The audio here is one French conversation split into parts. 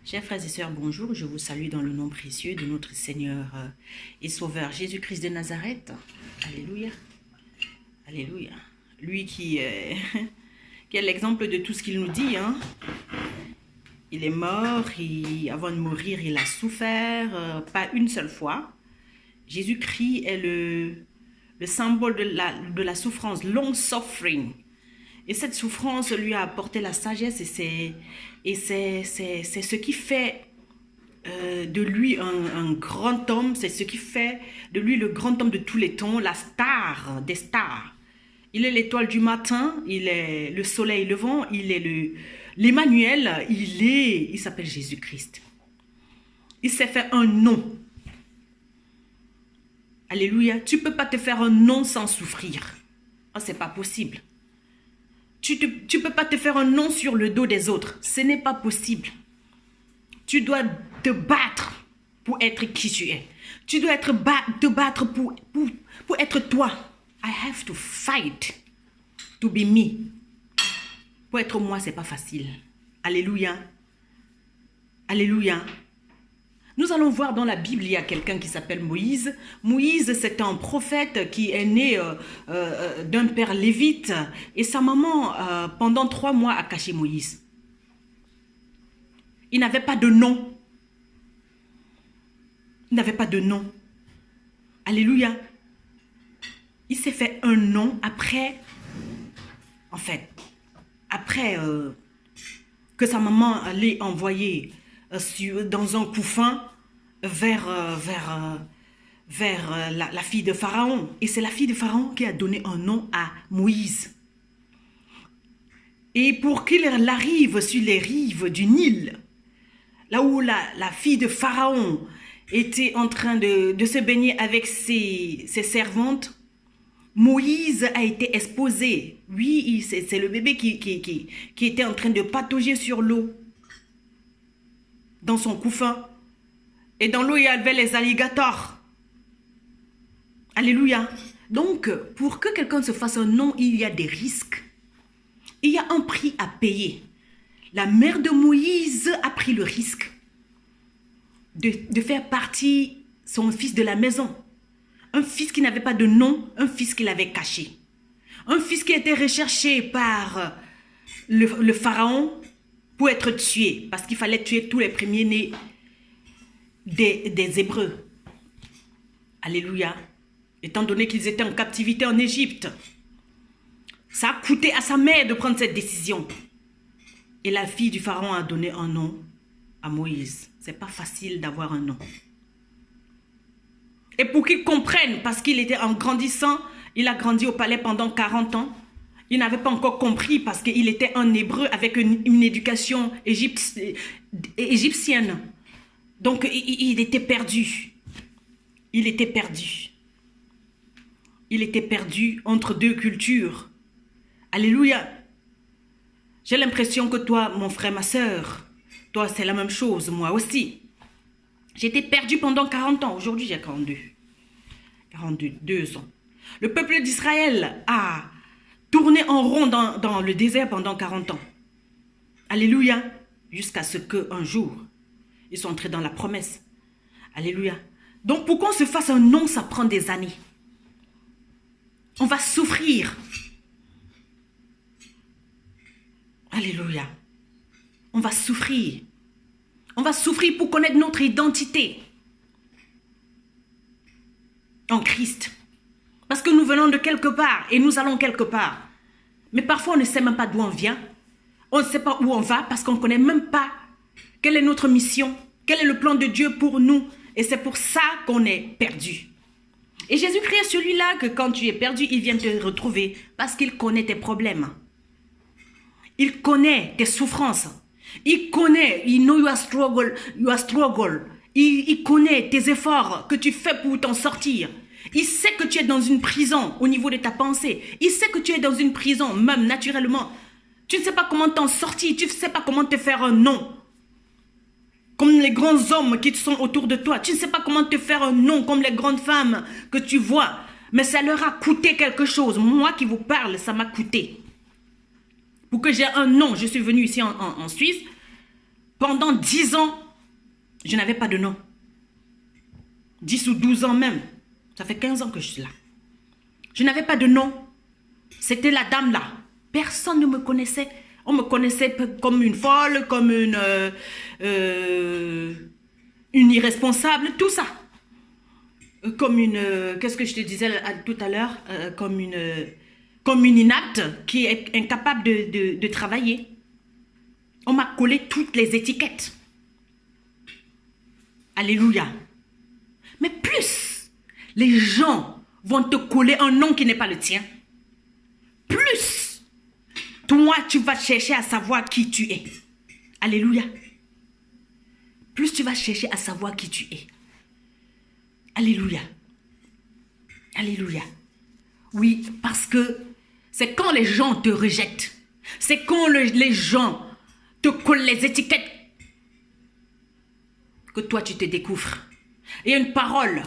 Chers frères et sœurs, bonjour. Je vous salue dans le nom précieux de notre Seigneur et Sauveur Jésus-Christ de Nazareth. Alléluia. Alléluia. Lui qui est, qui est l'exemple de tout ce qu'il nous dit. Il est mort, avant de mourir, il a souffert, pas une seule fois. Jésus-Christ est le symbole de la souffrance, long suffering. Et cette souffrance lui a apporté la sagesse et c'est ce qui fait de lui un grand homme, c'est ce qui fait de lui le grand homme de tous les temps, la star des stars. Il est l'étoile du matin, il est le soleil levant, il est l'Emmanuel, il s'appelle Jésus-Christ. Il s'est fait un nom. Alléluia. Tu ne peux pas te faire un nom sans souffrir. Oh, c'est pas possible. Tu ne peux pas te faire un nom sur le dos des autres. Ce n'est pas possible. Tu dois te battre pour être qui tu es. Tu dois te battre pour être toi. I have to fight to be me. Pour être moi, ce n'est pas facile. Alléluia. Alléluia. Nous allons voir dans la Bible, il y a quelqu'un qui s'appelle Moïse. Moïse, c'est un prophète qui est né d'un père lévite. Et sa maman, pendant 3 mois, a caché Moïse. Il n'avait pas de nom. Il n'avait pas de nom. Alléluia. Il s'est fait un nom après, après que sa maman l'ait envoyé dans un couffin vers la fille de Pharaon. Et c'est la fille de Pharaon qui a donné un nom à Moïse. Et pour qu'il arrive sur les rives du Nil, là où la fille de Pharaon était en train de se baigner avec ses servantes, Moïse a été exposé. Oui, c'est le bébé qui était en train de patauger sur l'eau, dans son couffin. Et dans l'eau, il y avait les alligators. Alléluia. Donc, pour que quelqu'un se fasse un nom, il y a des risques. Il y a un prix à payer. La mère de Moïse a pris le risque de faire partie son fils de la maison. Un fils qui n'avait pas de nom, un fils qu'il avait caché. Un fils qui était recherché par le pharaon pour être tué, parce qu'il fallait tuer tous les premiers-nés des Hébreux. Alléluia. Étant donné qu'ils étaient en captivité en Égypte. Ça a coûté à sa mère de prendre cette décision. Et la fille du pharaon a donné un nom à Moïse. C'est pas facile d'avoir un nom. Et pour qu'il comprenne, parce qu'il était en grandissant, il a grandi au palais pendant 40 ans. Il n'avait pas encore compris parce qu'il était un hébreu avec une éducation égyptienne. Donc, il était perdu. Il était perdu. Il était perdu entre 2 cultures. Alléluia. J'ai l'impression que toi, mon frère, ma soeur, toi, c'est la même chose, moi aussi. J'étais perdu pendant 40 ans. Aujourd'hui, j'ai 42 ans. Le peuple d'Israël a tourné en rond dans le désert pendant 40 ans. Alléluia. Jusqu'à ce qu'un jour, ils sont entrés dans la promesse. Alléluia. Donc, pour qu'on se fasse un nom, ça prend des années. On va souffrir. Alléluia. On va souffrir. On va souffrir pour connaître notre identité en Christ. Parce que nous venons de quelque part et nous allons quelque part. Mais parfois, on ne sait même pas d'où on vient. On ne sait pas où on va parce qu'on ne connaît même pas quelle est notre mission, quel est le plan de Dieu pour nous. Et c'est pour ça qu'on est perdu. Et Jésus-Christ est celui-là que quand tu es perdu, il vient te retrouver parce qu'il connaît tes problèmes. Il connaît tes souffrances. Il connaît, il know your struggle. Il connaît tes efforts que tu fais pour t'en sortir. Il sait que tu es dans une prison au niveau de ta pensée. Il sait que tu es dans une prison, même naturellement. Tu ne sais pas comment t'en sortir. Tu ne sais pas comment te faire un nom. Comme les grands hommes qui sont autour de toi. Tu ne sais pas comment te faire un nom comme les grandes femmes que tu vois. Mais ça leur a coûté quelque chose. Moi qui vous parle, ça m'a coûté. Pour que j'ai un nom, je suis venue ici en Suisse. Pendant 10 ans, je n'avais pas de nom. 10 ou 12 ans même. Ça fait 15 ans que je suis là. Je n'avais pas de nom. C'était la dame là. Personne ne me connaissait. On me connaissait comme une folle, comme une irresponsable, tout ça. Comme une... Qu'est-ce que je te disais tout à l'heure? Comme une inapte qui est incapable de travailler. On m'a collé toutes les étiquettes. Alléluia. Mais plus les gens vont te coller un nom qui n'est pas le tien, plus toi tu vas chercher à savoir qui tu es. Alléluia. Plus tu vas chercher à savoir qui tu es. Alléluia. Alléluia. Oui, parce que c'est quand les gens te rejettent, c'est quand les gens te collent les étiquettes que toi tu te découvres. Il y a une parole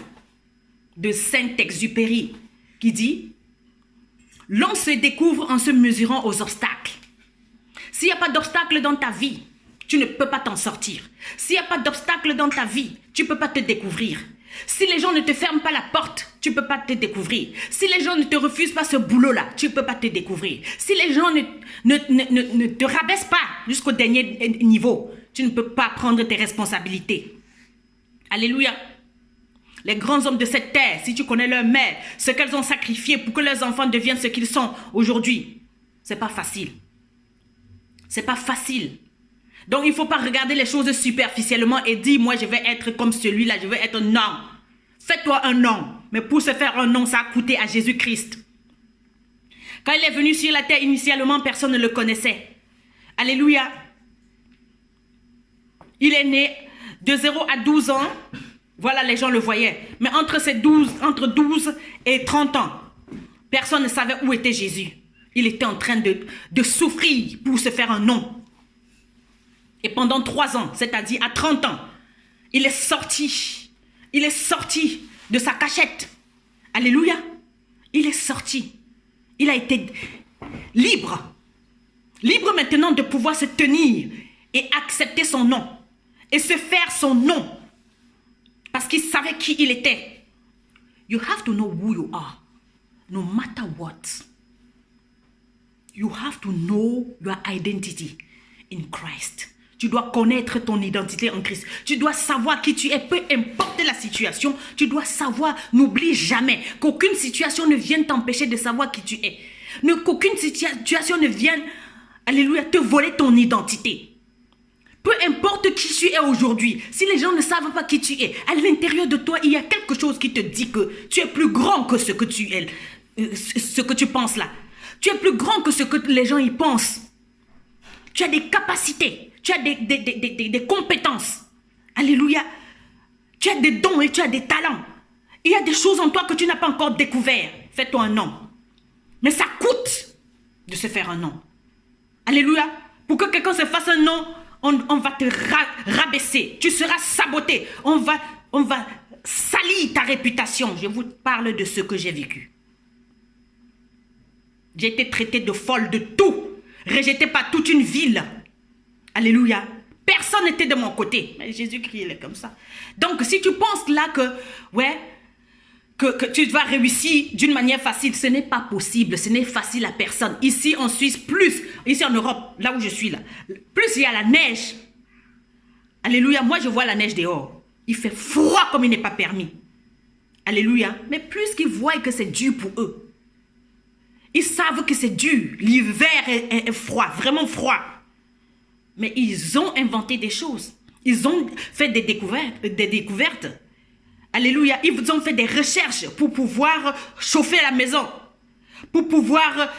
de Saint-Exupéry qui dit: l'on se découvre en se mesurant aux obstacles. S'il n'y a pas d'obstacle dans ta vie, tu ne peux pas t'en sortir. S'il n'y a pas d'obstacle dans ta vie, tu ne peux pas te découvrir. Si les gens ne te ferment pas la porte, tu ne peux pas te découvrir. Si les gens ne te refusent pas ce boulot-là, tu ne peux pas te découvrir. Si les gens ne te rabaissent pas jusqu'au dernier niveau, tu ne peux pas prendre tes responsabilités. Alléluia. Les grands hommes de cette terre, si tu connais leur mère, ce qu'elles ont sacrifié pour que leurs enfants deviennent ce qu'ils sont aujourd'hui, c'est pas facile. C'est pas facile. Donc, il ne faut pas regarder les choses superficiellement et dire, moi, je vais être comme celui-là, je vais être un homme. Fais-toi un nom. Mais pour se faire un nom, ça a coûté à Jésus-Christ. Quand il est venu sur la terre, initialement, personne ne le connaissait. Alléluia. Il est né de 0 à 12 ans. Voilà, les gens le voyaient. Mais entre 12 et 30 ans, personne ne savait où était Jésus. Il était en train de souffrir pour se faire un nom. Et pendant 3 ans, c'est-à-dire à 30 ans, il est sorti. Il est sorti de sa cachette. Alléluia. Il est sorti. Il a été libre. Libre maintenant de pouvoir se tenir et accepter son nom. Et se faire son nom. Parce qu'il savait qui il était. You have to know who you are. No matter what. You have to know your identity in Christ. Tu dois connaître ton identité en Christ. Tu dois savoir qui tu es, peu importe la situation. Tu dois savoir, n'oublie jamais qu'aucune situation ne vienne t'empêcher de savoir qui tu es. Qu'aucune situation ne vienne, alléluia, te voler ton identité. Peu importe qui tu es aujourd'hui, si les gens ne savent pas qui tu es, à l'intérieur de toi, il y a quelque chose qui te dit que tu es plus grand que ce que tu es, ce que tu penses là. Tu es plus grand que ce que les gens y pensent. Tu as des capacités. Tu as des compétences. Alléluia. Tu as des dons et tu as des talents. Il y a des choses en toi que tu n'as pas encore découvert. Fais-toi un nom. Mais ça coûte de se faire un nom. Alléluia. Pour que quelqu'un se fasse un nom, on va te rabaisser. Tu seras saboté. On va salir ta réputation. Je vous parle de ce que j'ai vécu. J'ai été traité de folle, de tout. Rejeté par toute une ville. Alléluia. Personne n'était de mon côté. Mais Jésus-Christ, il est comme ça. Donc, si tu penses là que tu vas réussir d'une manière facile, ce n'est pas possible. Ce n'est facile à personne. Ici, en Suisse, ici en Europe, là où je suis là, plus il y a la neige. Alléluia. Moi, je vois la neige dehors. Il fait froid comme il n'est pas permis. Alléluia. Mais plus qu'ils voient que c'est dur pour eux. Ils savent que c'est dur. L'hiver est froid, vraiment froid. Mais ils ont inventé des choses. Ils ont fait des découvertes. Alléluia. Ils ont fait des recherches pour pouvoir chauffer la maison. Pour pouvoir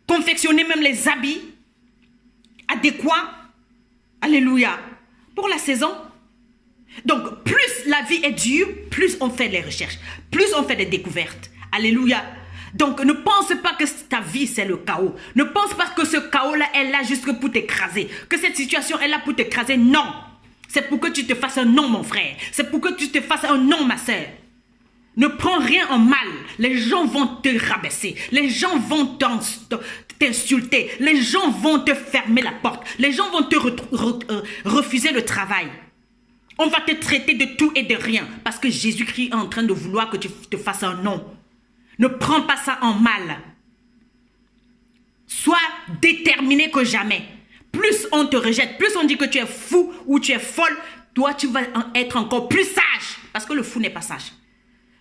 confectionner même les habits adéquats. Alléluia. Pour la saison. Donc, plus la vie est dure, plus on fait des recherches. Plus on fait des découvertes. Alléluia. Donc, ne pense pas que ta vie, c'est le chaos. Ne pense pas que ce chaos-là est là juste pour t'écraser. Que cette situation est là pour t'écraser. Non. C'est pour que tu te fasses un nom, mon frère. C'est pour que tu te fasses un nom, ma soeur. Ne prends rien en mal. Les gens vont te rabaisser. Les gens vont t'insulter. Les gens vont te fermer la porte. Les gens vont te refuser le travail. On va te traiter de tout et de rien. Parce que Jésus-Christ est en train de vouloir que tu te fasses un nom. Ne prends pas ça en mal. Sois déterminé que jamais. Plus on te rejette, plus on dit que tu es fou ou tu es folle, toi tu vas être encore plus sage. Parce que le fou n'est pas sage.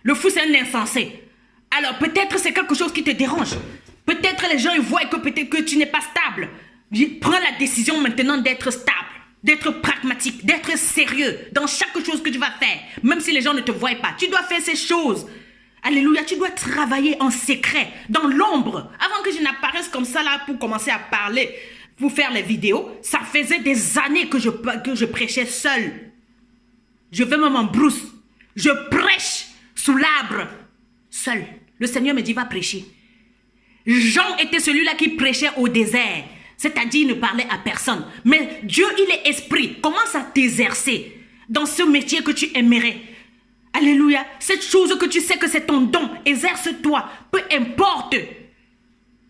Le fou c'est un insensé. Alors peut-être c'est quelque chose qui te dérange. Peut-être les gens ils voient que peut-être que tu n'es pas stable. Prends la décision maintenant d'être stable, d'être pragmatique, d'être sérieux dans chaque chose que tu vas faire. Même si les gens ne te voient pas. Tu dois faire ces choses. Alléluia, tu dois travailler en secret, dans l'ombre. Avant que je n'apparaisse comme ça là pour commencer à parler, pour faire les vidéos, ça faisait des années que je prêchais seul. Je vais même en brousse. Je prêche sous l'arbre, seul. Le Seigneur me dit, va prêcher. Jean était celui-là qui prêchait au désert. C'est-à-dire, il ne parlait à personne. Mais Dieu, il est esprit. Commence à t'exercer dans ce métier que tu aimerais. Alléluia. Cette chose que tu sais que c'est ton don, exerce-toi. Peu importe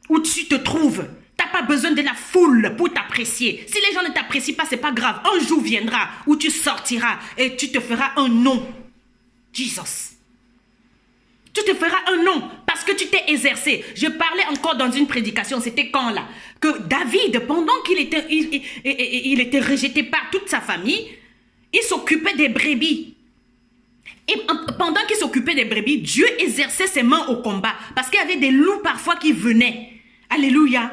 où tu te trouves. Tu n'as pas besoin de la foule pour t'apprécier. Si les gens ne t'apprécient pas, ce n'est pas grave. Un jour viendra où tu sortiras et tu te feras un nom. Jesus. Tu te feras un nom parce que tu t'es exercé. Je parlais encore dans une prédication, c'était quand là? Que David, pendant qu'il était, il était rejeté par toute sa famille, il s'occupait des brebis. Et pendant qu'il s'occupait des brebis, Dieu exerçait ses mains au combat. Parce qu'il y avait des loups parfois qui venaient. Alléluia.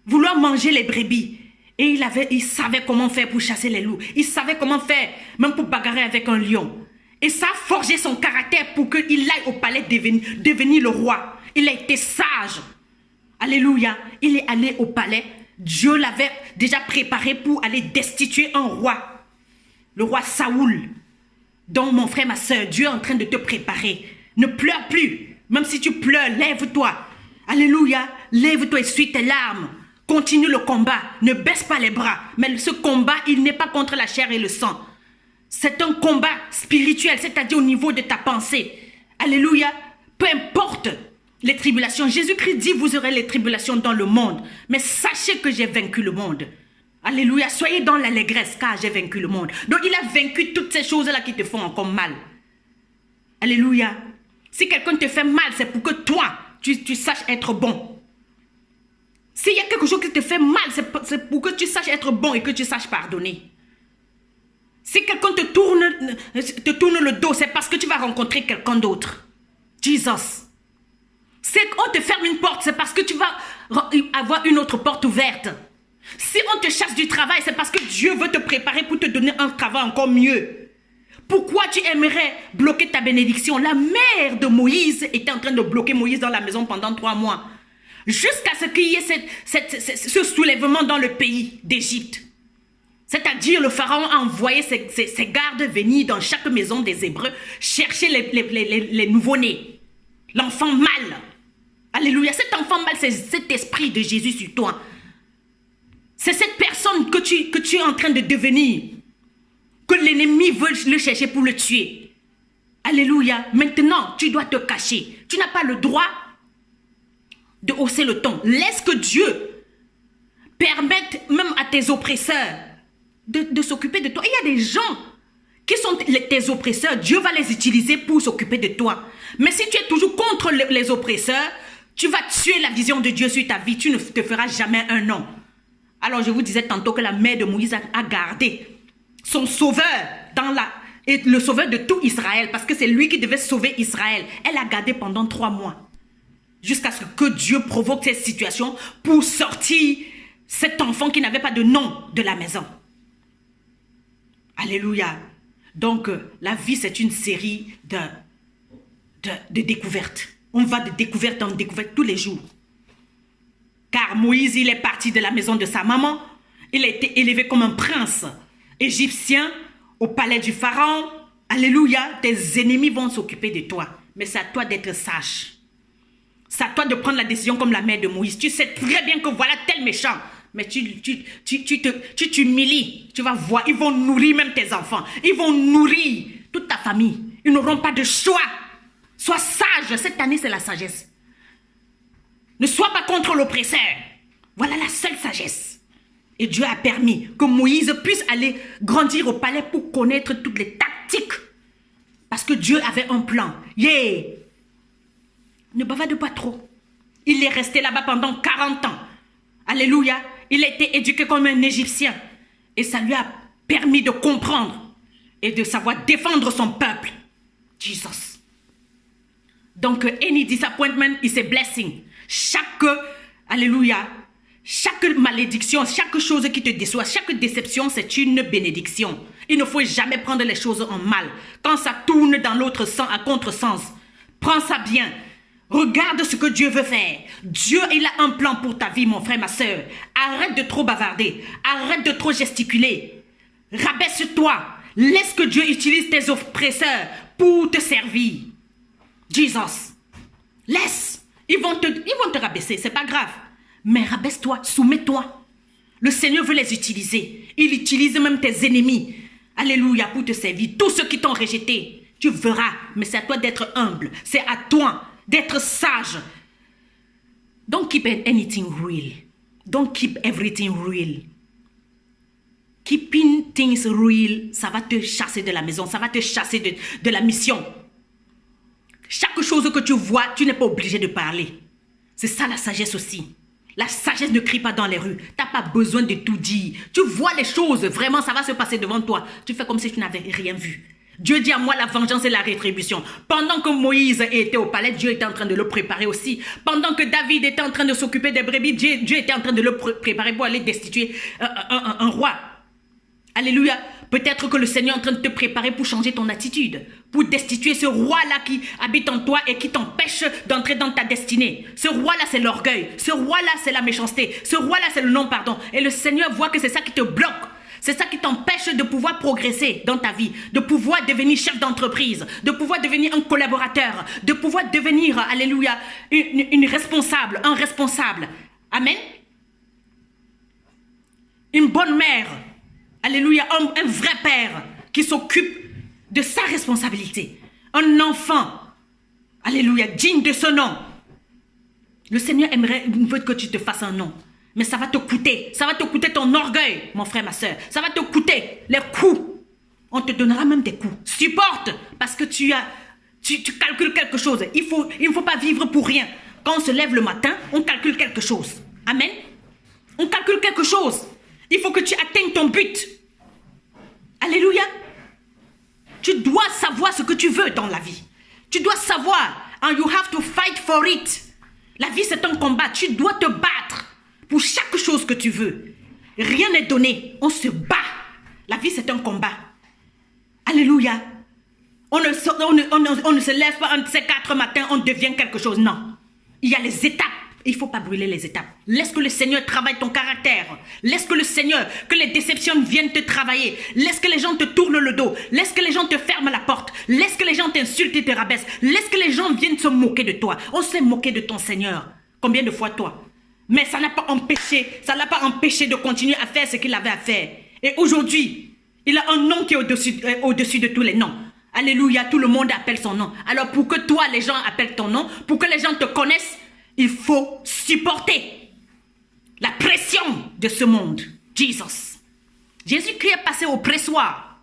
Vouloir manger les brebis. Et il savait comment faire pour chasser les loups. Il savait comment faire, même pour bagarrer avec un lion. Et ça a forgé son caractère pour qu'il aille au palais devenir le roi. Il a été sage. Alléluia. Il est allé au palais. Dieu l'avait déjà préparé pour aller destituer un roi. Le roi Saoul. Donc mon frère, ma soeur, Dieu est en train de te préparer. Ne pleure plus. Même si tu pleures, lève-toi. Alléluia. Lève-toi et essuie tes larmes. Continue le combat. Ne baisse pas les bras. Mais ce combat, il n'est pas contre la chair et le sang. C'est un combat spirituel, c'est-à-dire au niveau de ta pensée. Alléluia. Peu importe les tribulations. Jésus-Christ dit, vous aurez les tribulations dans le monde. Mais sachez que j'ai vaincu le monde. Alléluia. Soyez dans l'allégresse car j'ai vaincu le monde. Donc il a vaincu toutes ces choses-là qui te font encore mal. Alléluia. Si quelqu'un te fait mal, c'est pour que toi, tu saches être bon. S'il y a quelque chose qui te fait mal, c'est pour que tu saches être bon et que tu saches pardonner. Si quelqu'un te tourne le dos, c'est parce que tu vas rencontrer quelqu'un d'autre. Jesus. Si on te ferme une porte, c'est parce que tu vas avoir une autre porte ouverte. Si on te chasse du travail, c'est parce que Dieu veut te préparer pour te donner un travail encore mieux. Pourquoi tu aimerais bloquer ta bénédiction? La mère de Moïse était en train de bloquer Moïse dans la maison pendant 3 mois. Jusqu'à ce qu'il y ait ce soulèvement dans le pays d'Égypte. C'est-à-dire le pharaon a envoyé ses gardes venir dans chaque maison des Hébreux chercher les nouveau-nés. L'enfant mâle. Alléluia. Cet enfant mâle, c'est cet esprit de Jésus sur toi. C'est cette personne que tu es en train de devenir. Que l'ennemi veut le chercher pour le tuer. Alléluia. Maintenant, tu dois te cacher. Tu n'as pas le droit de hausser le ton. Laisse que Dieu permette même à tes oppresseurs de s'occuper de toi. Il y a des gens qui sont tes oppresseurs. Dieu va les utiliser pour s'occuper de toi. Mais si tu es toujours contre les oppresseurs, tu vas tuer la vision de Dieu sur ta vie. Tu ne te feras jamais un nom. Alors je vous disais tantôt que la mère de Moïse a gardé son sauveur et le sauveur de tout Israël, parce que c'est lui qui devait sauver Israël. Elle a gardé pendant 3 mois. Jusqu'à ce que Dieu provoque cette situation pour sortir cet enfant qui n'avait pas de nom de la maison. Alléluia. Donc, la vie, c'est une série de découvertes. On va de découverte en découverte tous les jours. Car Moïse, il est parti de la maison de sa maman. Il a été élevé comme un prince égyptien au palais du pharaon. Alléluia. Tes ennemis vont s'occuper de toi. Mais c'est à toi d'être sage. C'est à toi de prendre la décision comme la mère de Moïse. Tu sais très bien que voilà tel méchant. Mais tu t'humilies. Tu vas voir, ils vont nourrir même tes enfants. Ils vont nourrir toute ta famille. Ils n'auront pas de choix. Sois sage. Cette année, c'est la sagesse. Ne sois pas contre l'oppresseur. Voilà la seule sagesse. Et Dieu a permis que Moïse puisse aller grandir au palais pour connaître toutes les tactiques. Parce que Dieu avait un plan. Yeah! Ne bavarde pas trop. Il est resté là-bas pendant 40 ans. Alléluia. Il a été éduqué comme un Égyptien. Et ça lui a permis de comprendre et de savoir défendre son peuple. Jesus. Donc, any disappointment is a blessing. Alléluia, chaque malédiction, chaque chose qui te déçoit, chaque déception, c'est une bénédiction. Il ne faut jamais prendre les choses en mal. Quand ça tourne dans l'autre sens, à contresens, prends ça bien. Regarde ce que Dieu veut faire. Dieu, il a un plan pour ta vie, mon frère, ma soeur. Arrête de trop bavarder. Arrête de trop gesticuler. Rabaisse-toi. Laisse que Dieu utilise tes oppresseurs pour te servir. Jesus. Laisse. Ils vont te rabaisser, c'est pas grave. Mais rabaisse-toi, soumets-toi. Le Seigneur veut les utiliser. Il utilise même tes ennemis. Alléluia, pour te servir. Tous ceux qui t'ont rejeté, tu verras. Mais c'est à toi d'être humble. C'est à toi d'être sage. Don't keep anything real. Don't keep everything real. Keeping things real, ça va te chasser de la maison. Ça va te chasser de la mission. Chaque chose que tu vois, tu n'es pas obligé de parler. C'est ça la sagesse aussi. La sagesse ne crie pas dans les rues. Tu n'as pas besoin de tout dire. Tu vois les choses, vraiment, ça va se passer devant toi. Tu fais comme si tu n'avais rien vu. Dieu dit à moi la vengeance et la rétribution. Pendant que Moïse était au palais, Dieu était en train de le préparer aussi. Pendant que David était en train de s'occuper des brebis, Dieu était en train de le préparer pour aller destituer un roi. Alléluia. Peut-être que le Seigneur est en train de te préparer pour changer ton attitude, pour destituer ce roi-là qui habite en toi et qui t'empêche d'entrer dans ta destinée. Ce roi-là, c'est l'orgueil. Ce roi-là, c'est la méchanceté. Ce roi-là, c'est le non-pardon. Et le Seigneur voit que c'est ça qui te bloque. C'est ça qui t'empêche de pouvoir progresser dans ta vie, de pouvoir devenir chef d'entreprise, de pouvoir devenir un collaborateur, de pouvoir devenir, alléluia, une responsable, un responsable. Amen. Une bonne mère. Alléluia, un vrai père qui s'occupe de sa responsabilité. Un enfant, alléluia, digne de ce nom. Le Seigneur veut que tu te fasses un nom. Mais ça va te coûter. Ça va te coûter ton orgueil, mon frère, ma soeur. Ça va te coûter les coups. On te donnera même des coups. Supporte, parce que tu calcules quelque chose. Il ne faut pas vivre pour rien. Quand on se lève le matin, on calcule quelque chose. Amen. On calcule quelque chose. Il faut que tu atteignes ton but. Alléluia. Tu dois savoir ce que tu veux dans la vie. Tu dois savoir. And you have to fight for it. La vie, c'est un combat. Tu dois te battre pour chaque chose que tu veux. Rien n'est donné. On se bat. La vie, c'est un combat. Alléluia. On ne se lève pas un de ces 4 matins, on devient quelque chose. Non. Il y a les étapes. Il ne faut pas brûler les étapes. Laisse que le Seigneur travaille ton caractère. Laisse que le Seigneur, que les déceptions viennent te travailler. Laisse que les gens te tournent le dos. Laisse que les gens te ferment la porte. Laisse que les gens t'insultent et te rabaissent. Laisse que les gens viennent se moquer de toi. On s'est moqué de ton Seigneur. Combien de fois toi? Mais ça n'a pas empêché de continuer à faire ce qu'il avait à faire. Et aujourd'hui, il a un nom qui est au-dessus de tous les noms. Alléluia, tout le monde appelle son nom. Alors pour que toi, les gens appellent ton nom, pour que les gens te connaissent, il faut supporter la pression de ce monde. Jesus. Jésus-Christ est passé au pressoir.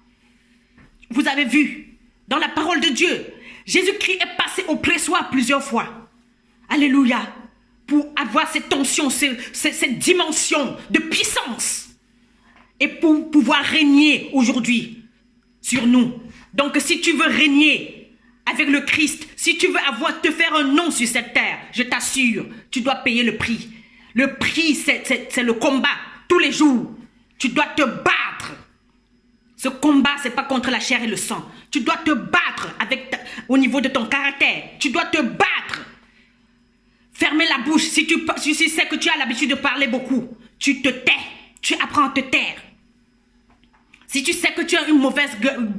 Vous avez vu, dans la parole de Dieu, Jésus-Christ est passé au pressoir plusieurs fois. Alléluia. Pour avoir cette tension, cette dimension de puissance. Et pour pouvoir régner aujourd'hui sur nous. Donc si tu veux régner avec le Christ, si tu veux te faire un nom sur cette terre, je t'assure, tu dois payer le prix. Le prix, c'est le combat, tous les jours. Tu dois te battre. Ce combat, ce n'est pas contre la chair et le sang. Tu dois te battre au niveau de ton caractère. Tu dois te battre. Fermer la bouche. Si tu sais que tu as l'habitude de parler beaucoup, tu te tais. Tu apprends à te taire. Si tu sais que tu as une mauvaise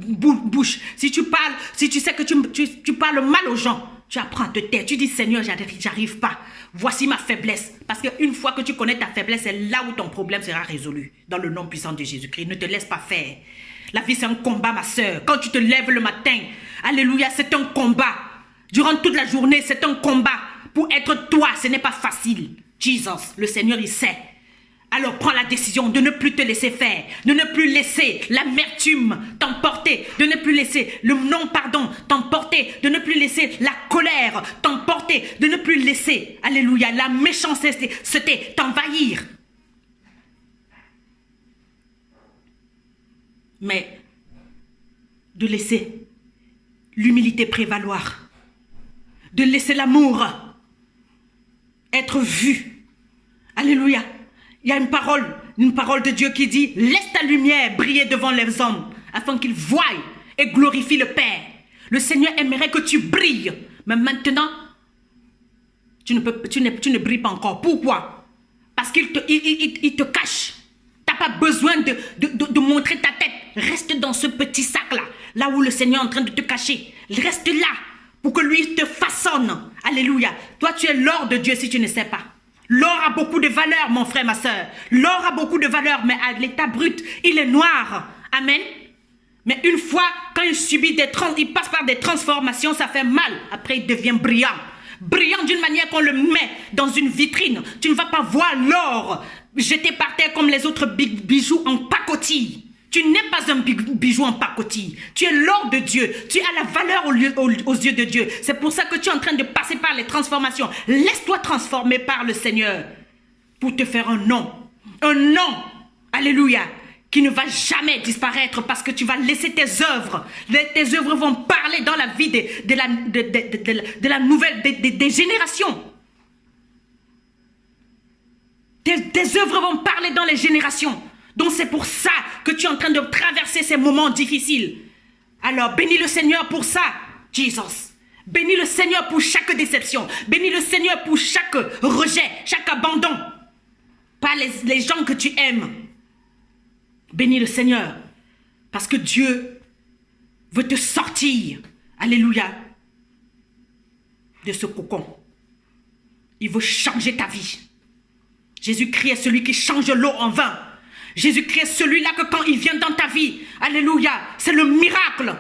bouche, si tu sais que tu parles mal aux gens, tu apprends à te taire. Tu dis, Seigneur, j'arrive pas. Voici ma faiblesse. Parce qu'une fois que tu connais ta faiblesse, c'est là où ton problème sera résolu. Dans le nom puissant de Jésus-Christ. Ne te laisse pas faire. La vie, c'est un combat, ma soeur. Quand tu te lèves le matin, alléluia, c'est un combat. Durant toute la journée, c'est un combat. Pour être toi, ce n'est pas facile. Jesus, le Seigneur, il sait. Alors prends la décision de ne plus te laisser faire, de ne plus laisser l'amertume t'emporter, de ne plus laisser le non-pardon t'emporter, de ne plus laisser la colère t'emporter, de ne plus laisser, alléluia, la méchanceté t'envahir. Mais de laisser l'humilité prévaloir, de laisser l'amour être vu. Alléluia. Il y a une parole de Dieu qui dit, laisse ta lumière briller devant les hommes, afin qu'ils voient et glorifient le Père. Le Seigneur aimerait que tu brilles, mais maintenant, tu ne brilles pas encore. Pourquoi? Parce qu'il te cache. Tu n'as pas besoin de montrer ta tête. Reste dans ce petit sac-là, là où le Seigneur est en train de te cacher. Reste là, pour que lui te façonne. Alléluia. Toi, tu es l'or de Dieu si tu ne sais pas. L'or a beaucoup de valeur, mon frère, ma soeur. L'or a beaucoup de valeur, mais à l'état brut, il est noir. Amen. Mais une fois, quand il passe par des transformations, ça fait mal. Après, il devient brillant. Brillant d'une manière qu'on le met dans une vitrine. Tu ne vas pas voir l'or jeté par terre comme les autres bijoux en pacotille. Tu n'es pas un bijou en pacotille. Tu es l'or de Dieu. Tu as la valeur aux yeux de Dieu. C'est pour ça que tu es en train de passer par les transformations. Laisse-toi transformer par le Seigneur pour te faire un nom. Un nom, alléluia, qui ne va jamais disparaître parce que tu vas laisser tes œuvres. Tes œuvres vont parler dans la vie de la nouvelle, des générations. Tes œuvres vont parler dans les générations. Donc c'est pour ça que tu es en train de traverser ces moments difficiles. Alors bénis le Seigneur pour ça, Jesus. Bénis le Seigneur pour chaque déception. Bénis le Seigneur pour chaque rejet, chaque abandon. Pas les gens que tu aimes. Bénis le Seigneur. Parce que Dieu veut te sortir. Alléluia. De ce cocon. Il veut changer ta vie. Jésus-Christ est celui qui change l'eau en vin. Jésus-Christ est celui-là que quand il vient dans ta vie, alléluia, c'est le miracle.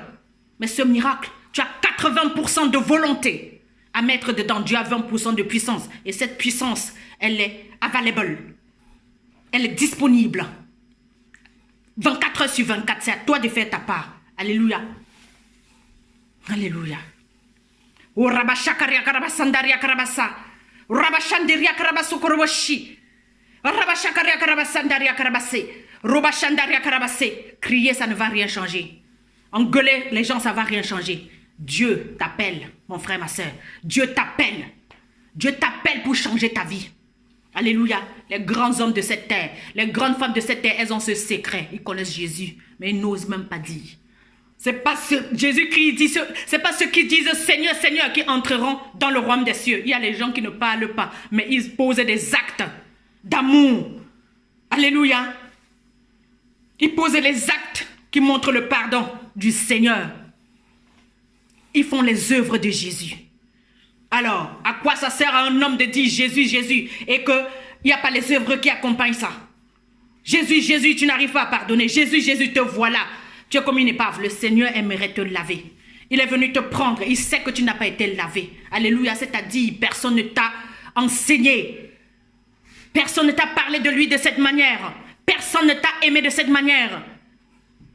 Mais ce miracle, tu as 80% de volonté à mettre dedans. Dieu a 20% de puissance. Et cette puissance, elle est available. Elle est disponible. 24 heures sur 24, c'est à toi de faire ta part. Alléluia. Alléluia. Oh, rabashakaria karabasandaria karabasa. Rabashandiria karabasokoroboshi. Crier, ça ne va rien changer. Engueuler les gens, ça ne va rien changer. Dieu t'appelle, mon frère, ma soeur. Dieu t'appelle. Dieu t'appelle pour changer ta vie. Alléluia. Les grands hommes de cette terre, les grandes femmes de cette terre, elles ont ce secret. Ils connaissent Jésus, mais ils n'osent même pas dire. C'est pas Jésus-Christ dit, c'est pas ceux qui disent Seigneur, Seigneur qui entreront dans le royaume des cieux. Il y a les gens qui ne parlent pas, mais ils posent des actes d'amour. Alléluia. Ils posent les actes qui montrent le pardon du Seigneur. Ils font les œuvres de Jésus. Alors, à quoi ça sert à un homme de dire Jésus, Jésus, et qu'il n'y a pas les œuvres qui accompagnent ça? Jésus, Jésus, tu n'arrives pas à pardonner. Jésus, Jésus, te voilà. Tu es comme une épave. Le Seigneur aimerait te laver. Il est venu te prendre. Il sait que tu n'as pas été lavé. Alléluia, c'est-à-dire personne ne t'a enseigné. Personne ne t'a parlé de lui de cette manière. Personne ne t'a aimé de cette manière.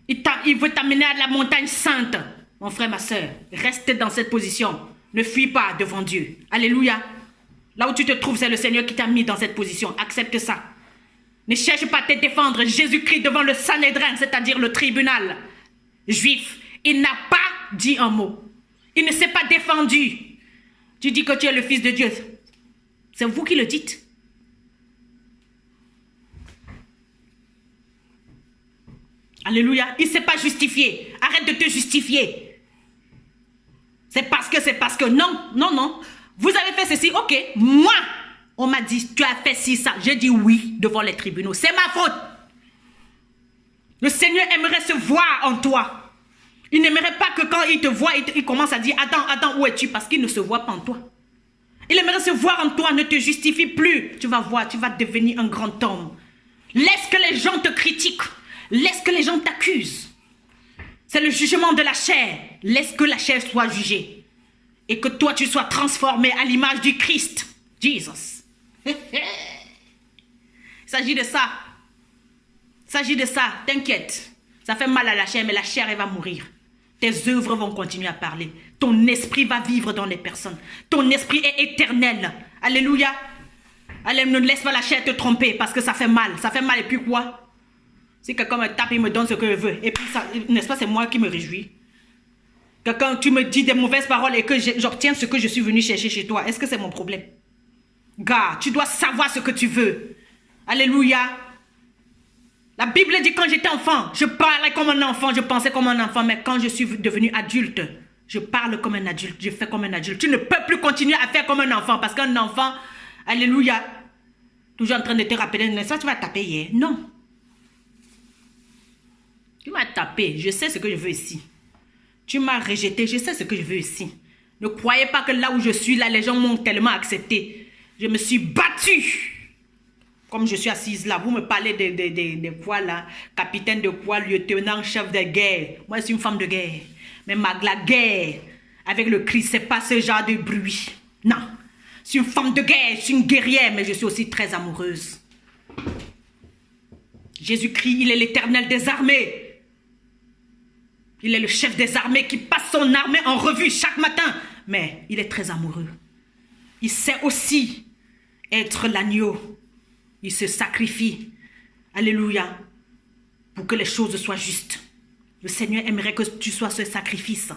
Il veut t'amener à la montagne sainte. Mon frère, ma soeur, reste dans cette position. Ne fuis pas devant Dieu. Alléluia. Là où tu te trouves, c'est le Seigneur qui t'a mis dans cette position. Accepte ça. Ne cherche pas à te défendre. Jésus-Christ devant le Sanhédrin, c'est-à-dire le tribunal juif. Il n'a pas dit un mot. Il ne s'est pas défendu. Tu dis que tu es le Fils de Dieu. C'est vous qui le dites. Alléluia. Il ne s'est pas justifié. Arrête de te justifier. C'est parce que. Non, non, non. Vous avez fait ceci. Ok. Moi, on m'a dit, tu as fait ci, ça. J'ai dit oui devant les tribunaux. C'est ma faute. Le Seigneur aimerait se voir en toi. Il n'aimerait pas que quand il te voit, il commence à dire, attends, où es-tu? Parce qu'il ne se voit pas en toi. Il aimerait se voir en toi. Ne te justifie plus. Tu vas voir, tu vas devenir un grand homme. Laisse que les gens te critiquent. Laisse que les gens t'accusent. C'est le jugement de la chair. Laisse que la chair soit jugée. Et que toi, tu sois transformé à l'image du Christ. Jesus. Il s'agit de ça. Il s'agit de ça. T'inquiète. Ça fait mal à la chair, mais la chair, elle va mourir. Tes œuvres vont continuer à parler. Ton esprit va vivre dans les personnes. Ton esprit est éternel. Alléluia. Allez, ne laisse pas la chair te tromper parce que ça fait mal. Ça fait mal et puis quoi? Si quelqu'un me tape, il me donne ce que je veux. Et puis, n'est-ce pas, c'est moi qui me réjouis. Quand tu me dis des mauvaises paroles et que j'obtiens ce que je suis venu chercher chez toi, est-ce que c'est mon problème? Gars, tu dois savoir ce que tu veux. Alléluia. La Bible dit quand j'étais enfant, je parlais comme un enfant, je pensais comme un enfant, mais quand je suis devenu adulte, je parle comme un adulte, je fais comme un adulte. Tu ne peux plus continuer à faire comme un enfant parce qu'un enfant, alléluia, toujours en train de te rappeler, n'est-ce pas, tu vas taper hier? Non. Tu m'as tapé, je sais ce que je veux ici. Tu m'as rejeté, je sais ce que je veux ici. Ne croyez pas que là où je suis, là, les gens m'ont tellement accepté. Je me suis battue. Comme je suis assise là, vous me parlez de quoi là? Capitaine de quoi? Lieutenant, chef de guerre. Moi, je suis une femme de guerre. Mais la guerre avec le Christ, c'est pas ce genre de bruit. Non. Je suis une femme de guerre, je suis une guerrière, mais je suis aussi très amoureuse. Jésus-Christ, il est l'Éternel des armées. Il est le chef des armées qui passe son armée en revue chaque matin. Mais il est très amoureux. Il sait aussi être l'agneau. Il se sacrifie. Alléluia. Pour que les choses soient justes. Le Seigneur aimerait que tu sois ce sacrifice.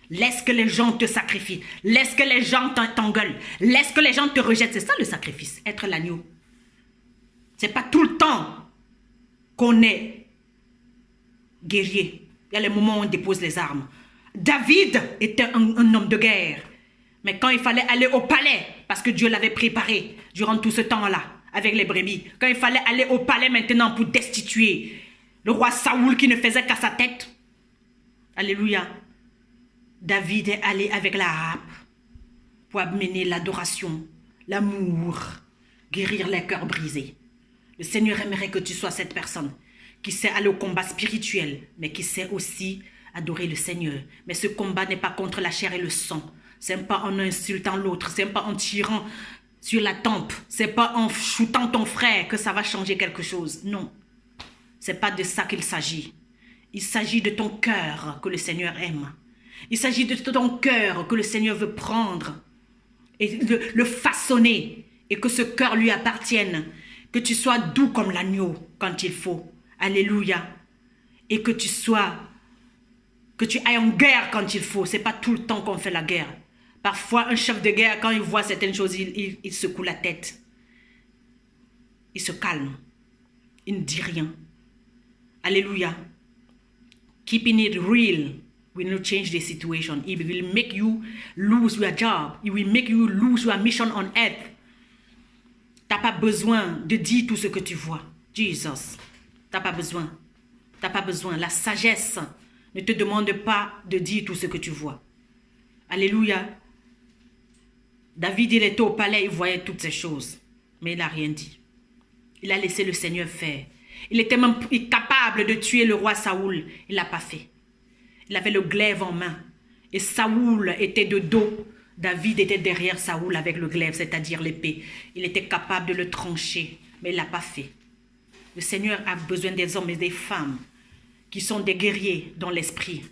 Laisse que les gens te sacrifient. Laisse que les gens t'engueulent. Laisse que les gens te rejettent. C'est ça le sacrifice. Être l'agneau. C'est pas tout le temps qu'on est guerrier. Il y a les moments où on dépose les armes. David était un homme de guerre. Mais quand il fallait aller au palais, parce que Dieu l'avait préparé durant tout ce temps-là, avec les brebis, quand il fallait aller au palais maintenant pour destituer le roi Saoul qui ne faisait qu'à sa tête, alléluia, David est allé avec la harpe pour amener l'adoration, l'amour, guérir les cœurs brisés. Le Seigneur aimerait que tu sois cette personne qui sait aller au combat spirituel, mais qui sait aussi adorer le Seigneur. Mais ce combat n'est pas contre la chair et le sang. C'est pas en insultant l'autre, c'est pas en tirant sur la tempe, c'est pas en shootant ton frère que ça va changer quelque chose. Non, c'est pas de ça qu'il s'agit. Il s'agit de ton cœur que le Seigneur aime. Il s'agit de ton cœur que le Seigneur veut prendre et de le façonner et que ce cœur lui appartienne. Que tu sois doux comme l'agneau quand il faut. Alléluia. Et que tu ailles en guerre quand il faut. C'est pas tout le temps qu'on fait la guerre. Parfois, un chef de guerre, quand il voit certaines choses, il secoue la tête. Il se calme. Il ne dit rien. Alléluia. Keeping it real will not change the situation. It will make you lose your job. It will make you lose your mission on earth. Tu n'as pas besoin de dire tout ce que tu vois. Jesus. Tu n'as pas besoin. Tu n'as pas besoin. La sagesse ne te demande pas de dire tout ce que tu vois. Alléluia. David, il était au palais, il voyait toutes ces choses. Mais il n'a rien dit. Il a laissé le Seigneur faire. Il était même capable de tuer le roi Saoul. Il ne l'a pas fait. Il avait le glaive en main. Et Saoul était de dos. David était derrière Saoul avec le glaive, c'est-à-dire l'épée. Il était capable de le trancher, mais il ne l'a pas fait. Le Seigneur a besoin des hommes et des femmes qui sont des guerriers dans l'esprit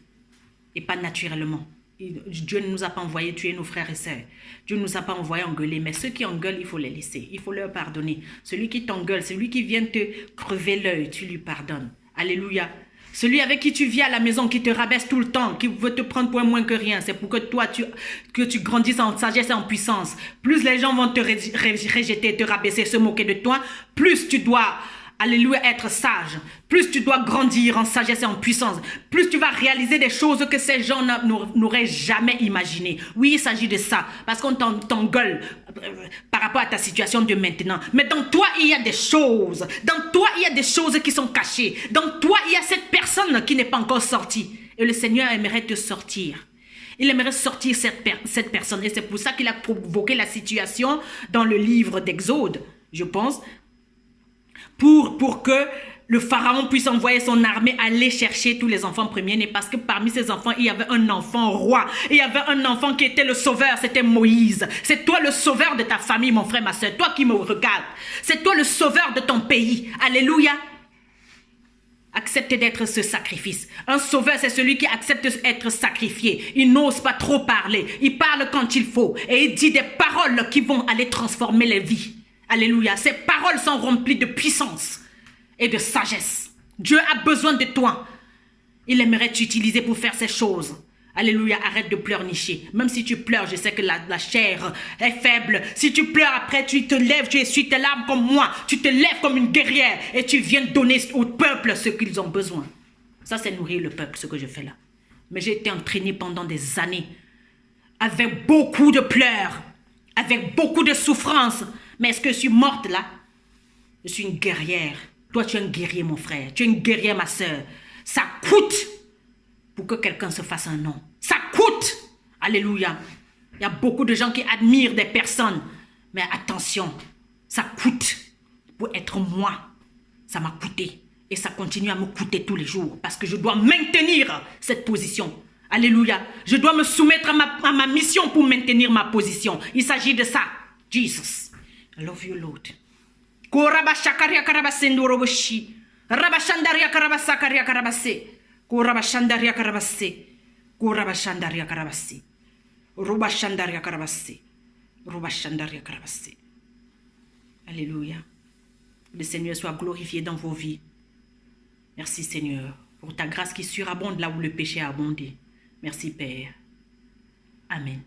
et pas naturellement. Dieu ne nous a pas envoyé tuer nos frères et sœurs. Dieu ne nous a pas envoyé engueuler, mais ceux qui engueulent, il faut les laisser. Il faut leur pardonner. Celui qui t'engueule, celui qui vient te crever l'œil, tu lui pardonnes. Alléluia. Celui avec qui tu vis à la maison, qui te rabaisse tout le temps, qui veut te prendre pour moins que rien, c'est pour que toi, tu grandisses en sagesse et en puissance. Plus les gens vont te rejeter, te rabaisser, se moquer de toi, plus tu dois, alléluia, être sage. Plus tu dois grandir en sagesse et en puissance. Plus tu vas réaliser des choses que ces gens n'auraient jamais imaginées. Oui, il s'agit de ça, parce qu'on t'engueule par rapport à ta situation de maintenant. Mais dans toi, il y a des choses. Dans toi, il y a des choses qui sont cachées. Dans toi, il y a cette personne qui n'est pas encore sortie. Et le Seigneur aimerait te sortir. Il aimerait sortir cette personne. Et c'est pour ça qu'il a provoqué la situation dans le livre d'Exode, je pense, pour que le pharaon puisse envoyer son armée aller chercher tous les enfants premiers-nés, parce que parmi ces enfants, il y avait un enfant roi. Il y avait un enfant qui était le sauveur, c'était Moïse. C'est toi le sauveur de ta famille, mon frère, ma soeur, toi qui me regardes. C'est toi le sauveur de ton pays. Alléluia. Accepte d'être ce sacrifice. Un sauveur, c'est celui qui accepte d'être sacrifié. Il n'ose pas trop parler. Il parle quand il faut. Et il dit des paroles qui vont aller transformer les vies. Alléluia. Ces paroles sont remplies de puissance et de sagesse. Dieu a besoin de toi. Il aimerait t'utiliser pour faire ces choses. Alléluia, arrête de pleurnicher. Même si tu pleures, je sais que la chair est faible. Si tu pleures après, tu te lèves, tu essuies tes larmes comme moi. Tu te lèves comme une guerrière et tu viens donner au peuple ce qu'ils ont besoin. Ça, c'est nourrir le peuple, ce que je fais là. Mais j'ai été entraînée pendant des années avec beaucoup de pleurs, avec beaucoup de souffrances. Mais est-ce que je suis morte là? Je suis une guerrière. Toi, tu es un guerrier, mon frère. Tu es une guerrière, ma soeur. Ça coûte pour que quelqu'un se fasse un nom. Ça coûte. Alléluia. Il y a beaucoup de gens qui admirent des personnes. Mais attention, ça coûte. Pour être moi, ça m'a coûté. Et ça continue à me coûter tous les jours. Parce que je dois maintenir cette position. Alléluia. Je dois me soumettre à ma mission pour maintenir ma position. Il s'agit de ça. Jesus. I love you, Lord. Korabashakaria karabasendo roboshi. Rabashandaria karabasakaria karabase. Korabashandaria karabase. Korabashandaria karabase. Robashandaria karabase. Robashandaria karabase. Alléluia. Le Seigneur soit glorifié dans vos vies. Merci Seigneur pour ta grâce qui surabonde là où le péché a abondé. Merci Père. Amen.